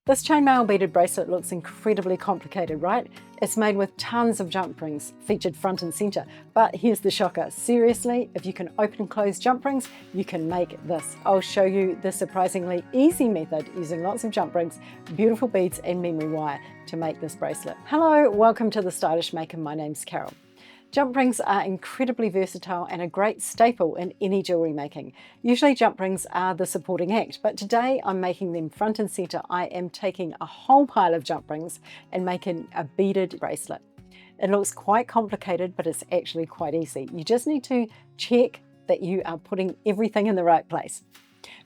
This chainmail beaded bracelet looks incredibly complicated, right? It's made with tons of jump rings featured front and center. But here's the shocker. Seriously, if you can open and close jump rings, you can make this. I'll show you the surprisingly easy method using lots of jump rings, beautiful beads and memory wire to make this bracelet. Hello, welcome to The Stylish Maker. My name's Carol. Jump rings are incredibly versatile and a great staple in any jewelry making. Usually jump rings are the supporting act, but today I'm making them front and center. I am taking a whole pile of jump rings and making a beaded bracelet. It looks quite complicated, but it's actually quite easy. You just need to check that you are putting everything in the right place.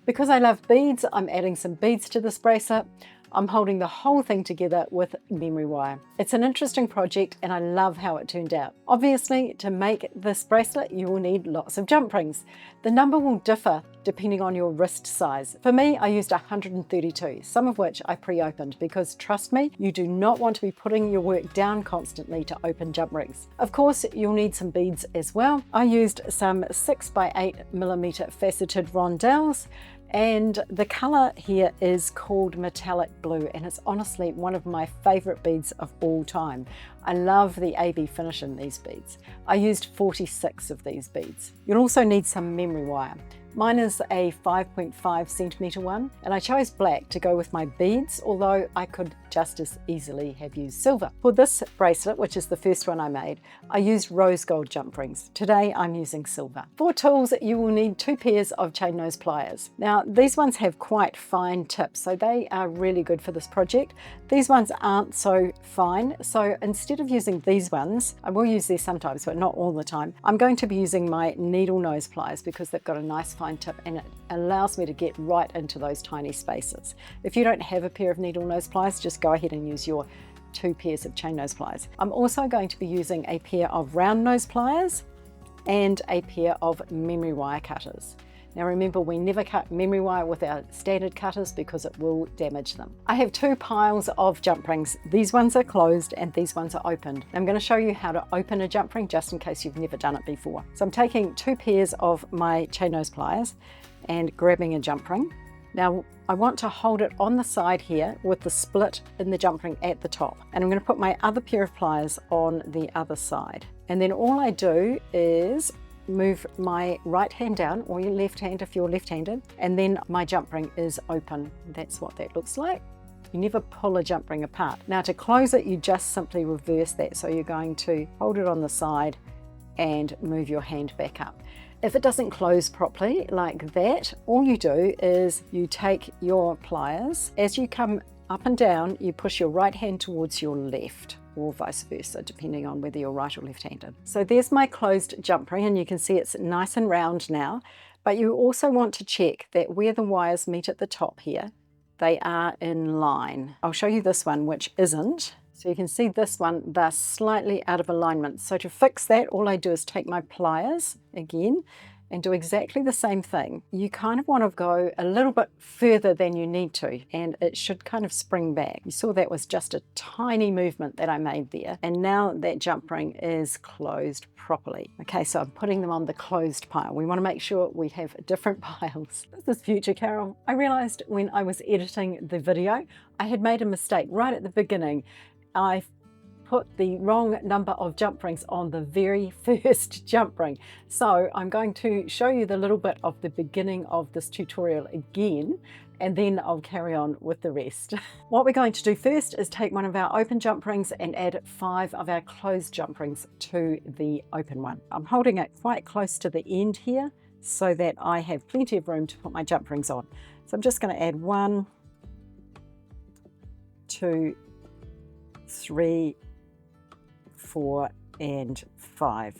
Because I love beads, I'm adding some beads to this bracelet. I'm holding the whole thing together with memory wire. It's an interesting project and I love how it turned out. Obviously, to make this bracelet, you will need lots of jump rings. The number will differ depending on your wrist size. For me, I used 132, some of which I pre-opened because trust me, you do not want to be putting your work down constantly to open jump rings. Of course, you'll need some beads as well. I used some 6x8mm faceted rondelles. And the color here is called metallic blue, and it's honestly one of my favorite beads of all time. I love the AB finish in these beads. I used 46 of these beads. You'll also need some memory wire. Mine is a 5.5 centimeter one, and I chose black to go with my beads, although I could just as easily have used silver. For this bracelet, which is the first one I made, I used rose gold jump rings. Today I'm using silver. For tools, you will need 2 pairs of chain nose pliers. Now these ones have quite fine tips, so they are really good for this project. These ones aren't so fine, so instead of using these ones, I will use these sometimes, but not all the time, I'm going to be using my needle nose pliers because they've got a nice fine tip and it allows me to get right into those tiny spaces. If you don't have a pair of needle nose pliers, just go ahead and use your 2 pairs of chain nose pliers. I'm also going to be using a pair of round nose pliers and a pair of memory wire cutters. Now remember, we never cut memory wire with our standard cutters because it will damage them. I have 2 piles of jump rings. These ones are closed and these ones are opened. I'm going to show you how to open a jump ring just in case you've never done it before. So I'm taking 2 pairs of my chain nose pliers and grabbing a jump ring. Now I want to hold it on the side here with the split in the jump ring at the top. And I'm going to put my other pair of pliers on the other side. And then all I do is move my right hand down, or your left hand if you're left-handed, and then my jump ring is open. That's what that looks like. You never pull a jump ring apart. Now to close it, you just simply reverse that. So you're going to hold it on the side and move your hand back up. If it doesn't close properly like that, all you do is you take your pliers. As you come up and down, you push your right hand towards your left, or vice versa, depending on whether you're right or left-handed. So there's my closed jump ring, and you can see it's nice and round now, but you also want to check that where the wires meet at the top here, they are in line. I'll show you this one, which isn't. So you can see this one, they're slightly out of alignment. So to fix that, all I do is take my pliers again and do exactly the same thing. You kind of want to go a little bit further than you need to, and it should kind of spring back. You saw that was just a tiny movement that I made there, and now that jump ring is closed properly. Okay, so I'm putting them on the closed pile. We want to make sure we have different piles. This is future Carol. I realized when I was editing the video, I had made a mistake right at the beginning. I put the wrong number of jump rings on the very first jump ring. So I'm going to show you the little bit of the beginning of this tutorial again, and then I'll carry on with the rest. What we're going to do first is take one of our open jump rings and add 5 of our closed jump rings to the open one. I'm holding it quite close to the end here so that I have plenty of room to put my jump rings on. So I'm just going to add 1, 2, 3, 4 and 5.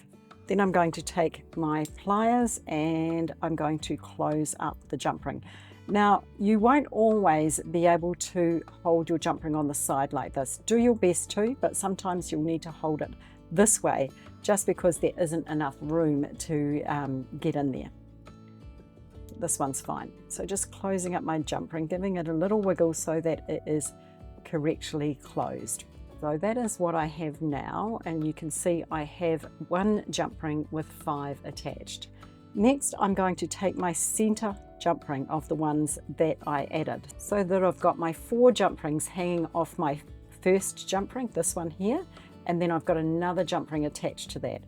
Then I'm going to take my pliers and I'm going to close up the jump ring. Now you won't always be able to hold your jump ring on the side like this. Do your best to, but sometimes you'll need to hold it this way just because there isn't enough room to get in there. This one's fine. So just closing up my jump ring, giving it a little wiggle so that it is correctly closed. So that is what I have now, and you can see I have 1 jump ring with 5 attached. Next, I'm going to take my center jump ring of the ones that I added, so that I've got my 4 jump rings hanging off my first jump ring, this one here, and then I've got another jump ring attached to that.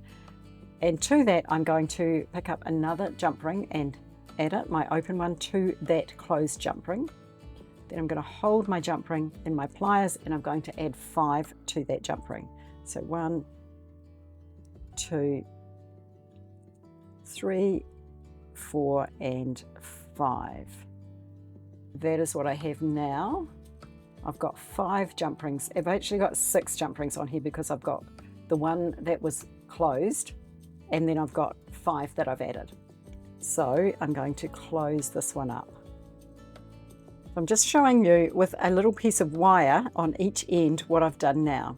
And to that, I'm going to pick up another jump ring and add it, my open one, to that closed jump ring. Then I'm going to hold my jump ring in my pliers and I'm going to add 5 to that jump ring. So 1, 2, 3, 4, and 5. That is what I have now. I've got 5 jump rings. I've actually got 6 jump rings on here because I've got the one that was closed and then I've got 5 that I've added. So I'm going to close this one up. I'm just showing you with a little piece of wire on each end what I've done now.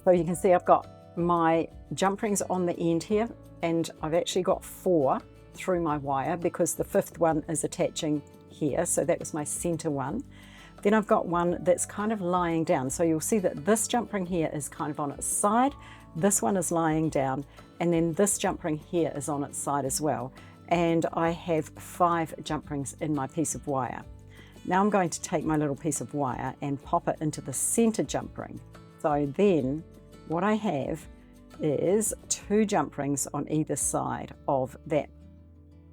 So you can see I've got my jump rings on the end here, and I've actually got 4 through my wire because the 5th one is attaching here. So that was my center one. Then I've got one that's kind of lying down. So you'll see that this jump ring here is kind of on its side. This one is lying down, and then this jump ring here is on its side as well. And I have 5 jump rings in my piece of wire. Now I'm going to take my little piece of wire and pop it into the center jump ring. So then what I have is 2 jump rings on either side of that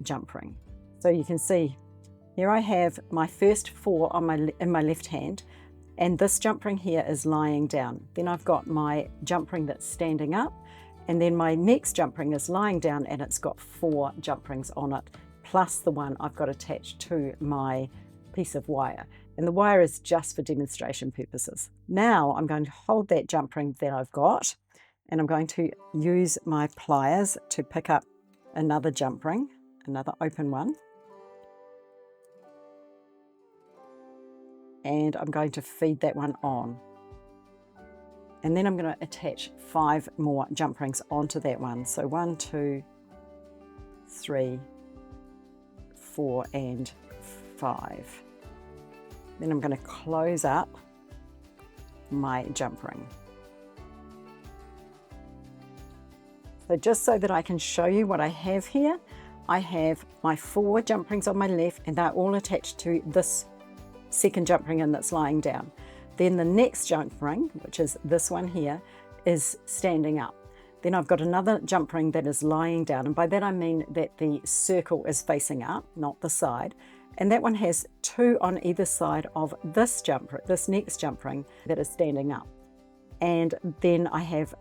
jump ring. So you can see here I have my first 4 on in my left hand, and this jump ring here is lying down. Then I've got my jump ring that's standing up, and then my next jump ring is lying down and it's got 4 jump rings on it, plus the one I've got attached to my piece of wire. And the wire is just for demonstration purposes. Now I'm going to hold that jump ring that I've got, and I'm going to use my pliers to pick up another jump ring, another open one. And I'm going to feed that one on. And then I'm going to attach 5 more jump rings onto that one. So 1, 2, 3, 4, and 5. Then I'm going to close up my jump ring. So just so that I can show you what I have here, I have my 4 jump rings on my left, and they're all attached to this second jump ring in that's lying down. Then the next jump ring, which is this one here, is standing up. Then I've got another jump ring that is lying down, and by that I mean that the circle is facing up, not the side. And that one has 2 on either side of this next jump ring that is standing up. And then I have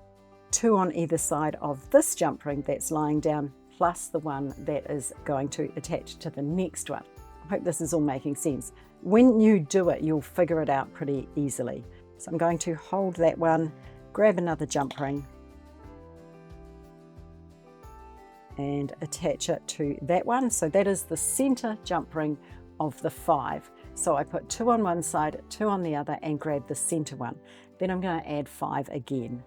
2 on either side of this jump ring that's lying down, plus the one that is going to attach to the next one. I hope this is all making sense. When you do it, you'll figure it out pretty easily. So I'm going to hold that one, grab another jump ring, and attach it to that one. So that is the center jump ring of the 5. So I put 2 on one side, 2 on the other, and grab the center one. Then I'm going to add 5 again.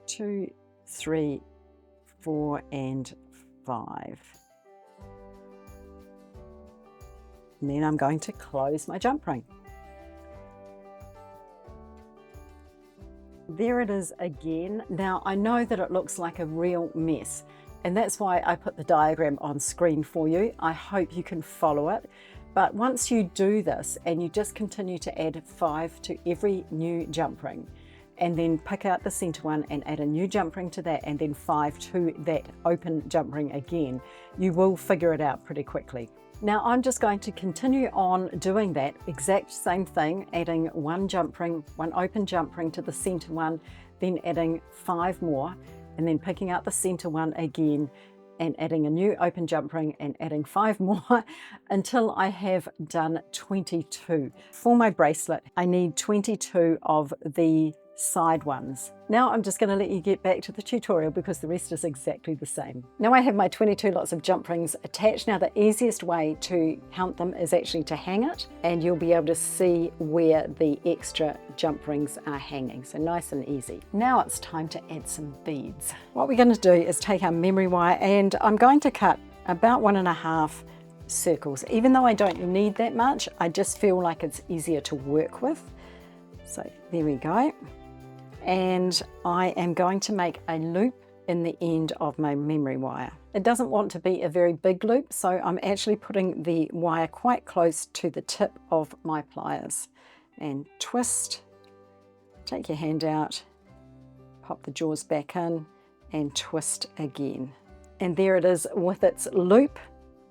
2, 3, 4, and 5. And then I'm going to close my jump ring. There it is again. Now I know that it looks like a real mess, and that's why I put the diagram on screen for you. I hope you can follow it. But once you do this and you just continue to add 5 to every new jump ring, and then pick out the center one and add a new jump ring to that, and then 5 to that open jump ring again, you will figure it out pretty quickly. Now I'm just going to continue on doing that exact same thing, adding 1 jump ring, 1 open jump ring to the center one, then adding 5 more, and then picking out the center one again and adding a new open jump ring and adding 5 more until I have done 22. For my bracelet, I need 22 of the side ones. Now I'm just going to let you get back to the tutorial because the rest is exactly the same. Now I have my 22 lots of jump rings attached. Now the easiest way to count them is actually to hang it, and you'll be able to see where the extra jump rings are hanging. So nice and easy. Now it's time to add some beads. What we're going to do is take our memory wire, and I'm going to cut about 1.5 circles. Even though I don't need that much, I just feel like it's easier to work with. So there we go. And I am going to make a loop in the end of my memory wire. It doesn't want to be a very big loop, so I'm actually putting the wire quite close to the tip of my pliers. And twist, take your hand out, pop the jaws back in, and twist again. And there it is with its loop.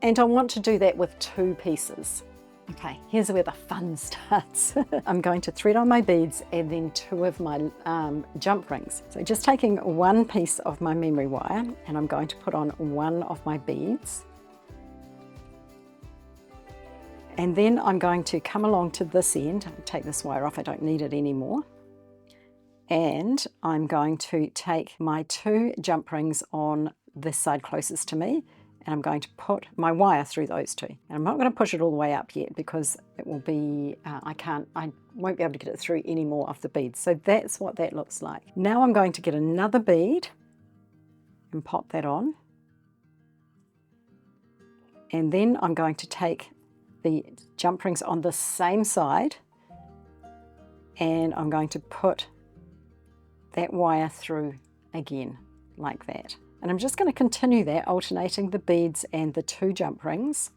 And I want to do that with 2 pieces. Okay, here's where the fun starts. I'm going to thread on my beads and then 2 of my jump rings. So just taking 1 piece of my memory wire, and I'm going to put on 1 of my beads. And then I'm going to come along to this end, take this wire off, I don't need it anymore. And I'm going to take my 2 jump rings on this side closest to me, and I'm going to put my wire through those 2. And I'm not going to push it all the way up yet because it will be, I won't be able to get it through any more of the beads. So that's what that looks like. Now I'm going to get another bead and pop that on. And then I'm going to take the jump rings on the same side, and I'm going to put that wire through again like that. And I'm just going to continue that, alternating the beads and the 2 jump rings.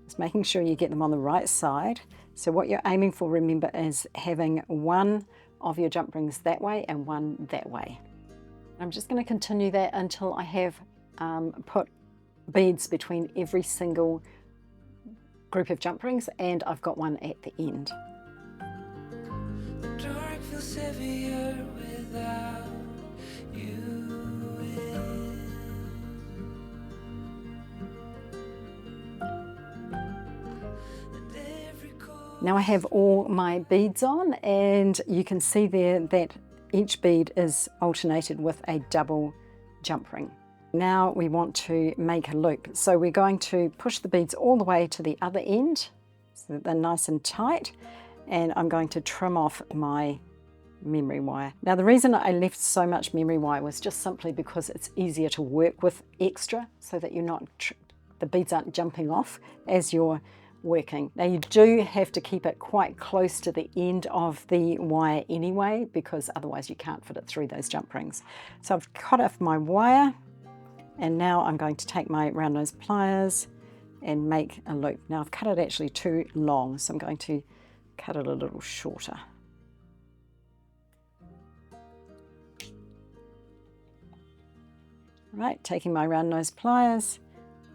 Just making sure you get them on the right side. So what you're aiming for, remember, is having 1 of your jump rings that way and 1 that way. I'm just going to continue that until I have put beads between every single group of jump rings, and I've got 1 at the end. The dark feels heavier without you. Now I have all my beads on, and you can see there that each bead is alternated with a double jump ring. Now we want to make a loop. So we're going to push the beads all the way to the other end so that they're nice and tight, and I'm going to trim off my memory wire. Now the reason I left so much memory wire was just simply because it's easier to work with extra, so that you're not, the beads aren't jumping off as you're working. Now you do have to keep it quite close to the end of the wire anyway, because otherwise you can't fit it through those jump rings. So I've cut off my wire, and now I'm going to take my round nose pliers and make a loop. Now I've cut it actually too long, so I'm going to cut it a little shorter. Right, taking my round nose pliers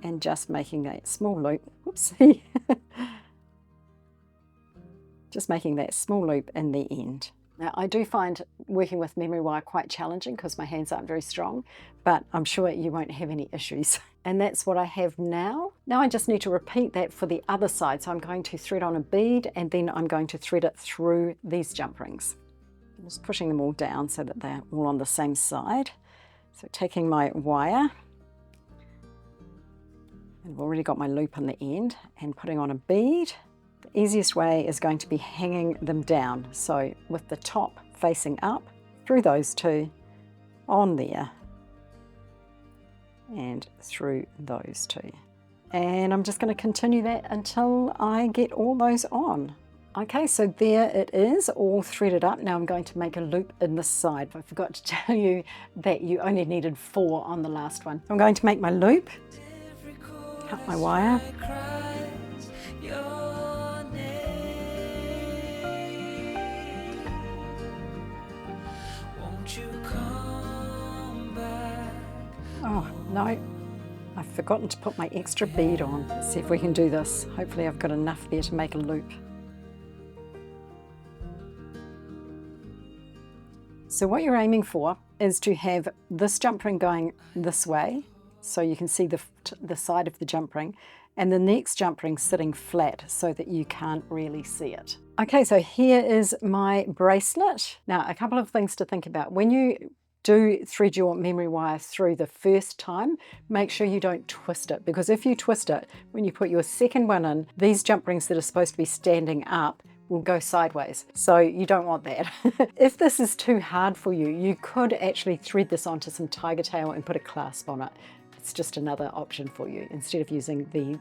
and just making a small loop. Whoopsie. Just making that small loop in the end. Now I do find working with memory wire quite challenging because my hands aren't very strong, but I'm sure you won't have any issues. And that's what I have now. Now I just need to repeat that for the other side. So I'm going to thread on a bead, and then I'm going to thread it through these jump rings. I'm just pushing them all down so that they're all on the same side. So taking my wire, and I've already got my loop on the end, and putting on a bead. The easiest way is going to be hanging them down. So with the top facing up, through those 2, on there, and through those 2. And I'm just going to continue that until I get all those on. Okay, so there it is, all threaded up. Now I'm going to make a loop in this side. I forgot to tell you that you only needed 4 on the last one. I'm going to make my loop, cut my wire, oh no, I've forgotten to put my extra bead on. Let's see if we can do this. Hopefully I've got enough there to make a loop. So what you're aiming for is to have this jump ring going this way, so you can see the side of the jump ring, and the next jump ring sitting flat so that you can't really see it. Okay, so here is my bracelet. Now, a couple of things to think about. When you do thread your memory wire through the first time, make sure you don't twist it, because if you twist it, when you put your second one in, these jump rings that are supposed to be standing up will go sideways. So you don't want that. If this is too hard for you, you could actually thread this onto some tiger tail and put a clasp on it. that's just another option for you instead of using the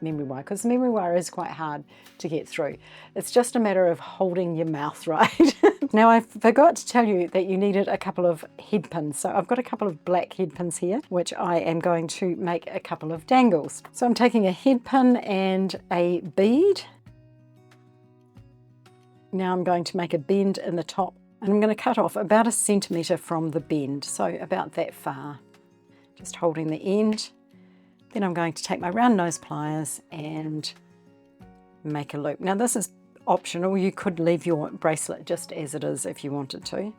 memory wire, because the memory wire is quite hard to get through. It's just a matter of holding your mouth right. Now, I forgot to tell you that you needed a couple of head pins. So I've got a couple of black head pins here, which I am going to make a couple of dangles. So I'm taking a head pin and a bead. Now I'm going to make a bend in the top, and I'm going to cut off about 1 centimetre from the bend, so about that far, just holding the end. Then I'm going to take my round nose pliers and make a loop. Now this is optional, you could leave your bracelet just as it is if you wanted to.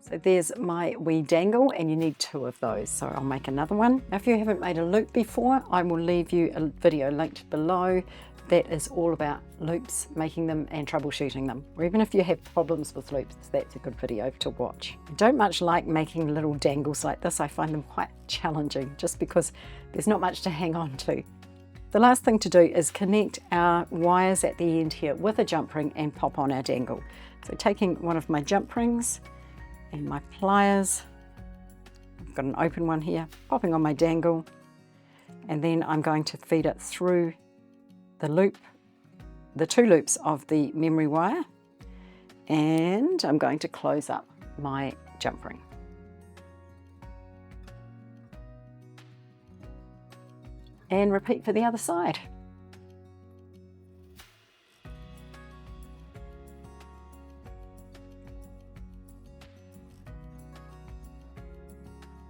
So there's my wee dangle, and you need 2 of those, so I'll make another one. Now if you haven't made a loop before, I will leave you a video linked below that is all about loops, making them and troubleshooting them. Or even if you have problems with loops, that's a good video to watch. I don't much like making little dangles like this. I find them quite challenging just because there's not much to hang on to. The last thing to do is connect our wires at the end here with a jump ring and pop on our dangle. So taking one of my jump rings and my pliers, I've got an open one here, popping on my dangle, and then I'm going to feed it through the loop, the 2 loops of the memory wire, and I'm going to close up my jump ring. And repeat for the other side.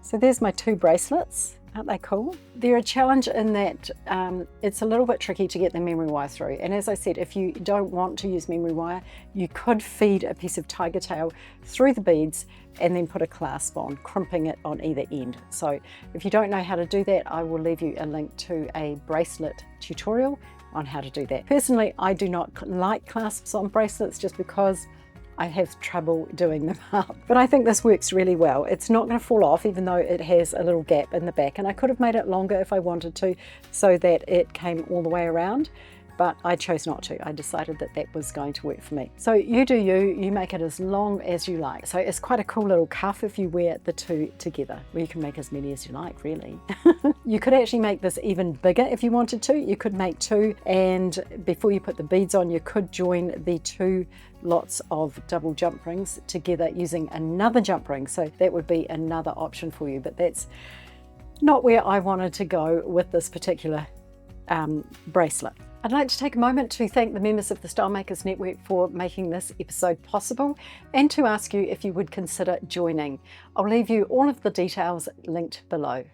So there's my 2 bracelets. Aren't they cool? They're a challenge in that it's a little bit tricky to get the memory wire through. And as I said, if you don't want to use memory wire, you could feed a piece of tiger tail through the beads and then put a clasp on, crimping it on either end. So if you don't know how to do that, I will leave you a link to a bracelet tutorial on how to do that. Personally, I do not like clasps on bracelets just because I have trouble doing them up. But I think this works really well. It's not going to fall off even though it has a little gap in the back, and I could have made it longer if I wanted to so that it came all the way around, but I chose not to. I decided that that was going to work for me. So you do you make it as long as you like. So it's quite a cool little cuff if you wear the 2 together. Well, you can make as many as you like, really. You could actually make this even bigger if you wanted to. You could make 2, and before you put the beads on, you could join the 2 lots of double jump rings together using another jump ring. So that would be another option for you, but that's not where I wanted to go with this particular bracelet. I'd like to take a moment to thank the members of the Style Makers Network for making this episode possible, and to ask you if you would consider joining. I'll leave you all of the details linked below.